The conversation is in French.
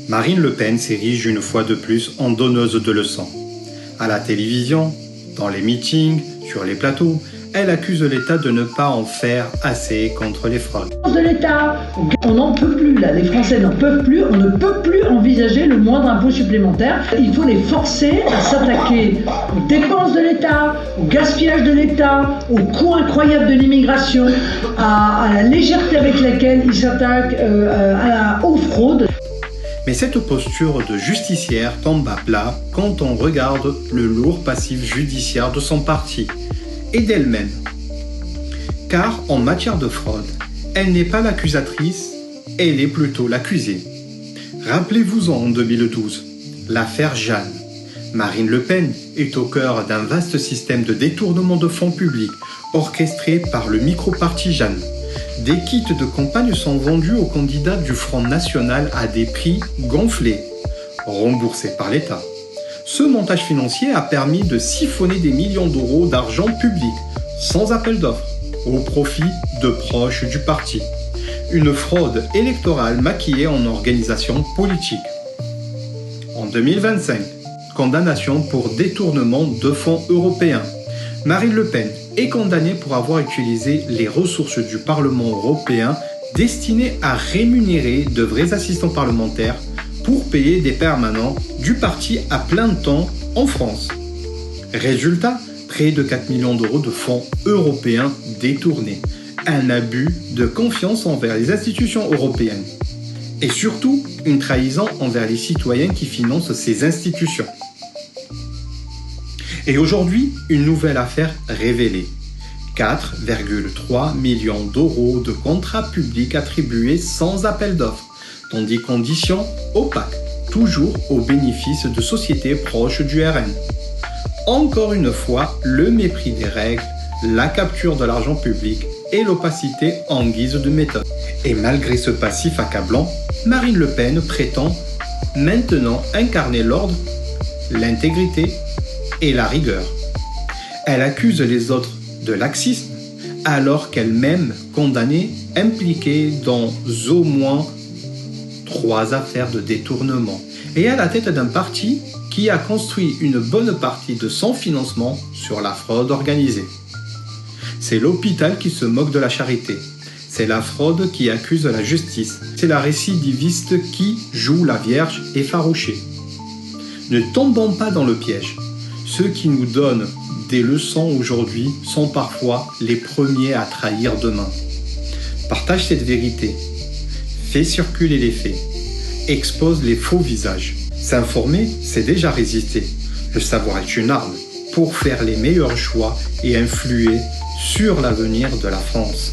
Marine Le Pen s'érige une fois de plus en donneuse de leçons. À la télévision, dans les meetings, sur les plateaux, elle accuse l'État de ne pas en faire assez contre les fraudes. De l'État, on n'en peut plus là, les Français n'en peuvent plus, on ne peut plus envisager le moindre impôt supplémentaire. Il faut les forcer à s'attaquer aux dépenses de l'État, au gaspillage de l'État, au coût incroyable de l'immigration, à la légèreté avec laquelle ils s'attaquent aux fraudes. Mais cette posture de justicière tombe à plat quand on regarde le lourd passif judiciaire de son parti et d'elle-même. Car en matière de fraude, elle n'est pas l'accusatrice, elle est plutôt l'accusée. Rappelez-vous en 2012, l'affaire Jeanne. Marine Le Pen est au cœur d'un vaste système de détournement de fonds publics orchestré par le micro-parti Jeanne. Des kits de campagne sont vendus aux candidats du Front National à des prix gonflés, remboursés par l'État. Ce montage financier a permis de siphonner des millions d'euros d'argent public, sans appel d'offres, au profit de proches du parti. Une fraude électorale maquillée en organisation politique. En 2025, condamnation pour détournement de fonds européens. Marine Le Pen est condamnée pour avoir utilisé les ressources du Parlement européen destinées à rémunérer de vrais assistants parlementaires pour payer des permanents du parti à plein temps en France. Résultat, près de 4 millions d'euros de fonds européens détournés. Un abus de confiance envers les institutions européennes. Et surtout, une trahison envers les citoyens qui financent ces institutions. Et aujourd'hui, une nouvelle affaire révélée. 4,3 millions d'euros de contrats publics attribués sans appel d'offres, dans des conditions opaques, toujours au bénéfice de sociétés proches du RN. Encore une fois, le mépris des règles, la capture de l'argent public et l'opacité en guise de méthode. Et malgré ce passif accablant, Marine Le Pen prétend maintenant incarner l'ordre, l'intégrité et la rigueur. Elle accuse les autres de laxisme, alors qu'elle-même condamnée, impliquée dans au moins 3 affaires de détournement, et à la tête d'un parti qui a construit une bonne partie de son financement sur la fraude organisée. C'est l'hôpital qui se moque de la charité. C'est la fraude qui accuse la justice. C'est la récidiviste qui joue la Vierge effarouchée. Ne tombons pas dans le piège. Ceux qui nous donnent des leçons aujourd'hui sont parfois les premiers à trahir demain. Partage cette vérité. Fais circuler les faits. Expose les faux visages. S'informer, c'est déjà résister. Le savoir est une arme pour faire les meilleurs choix et influer sur l'avenir de la France.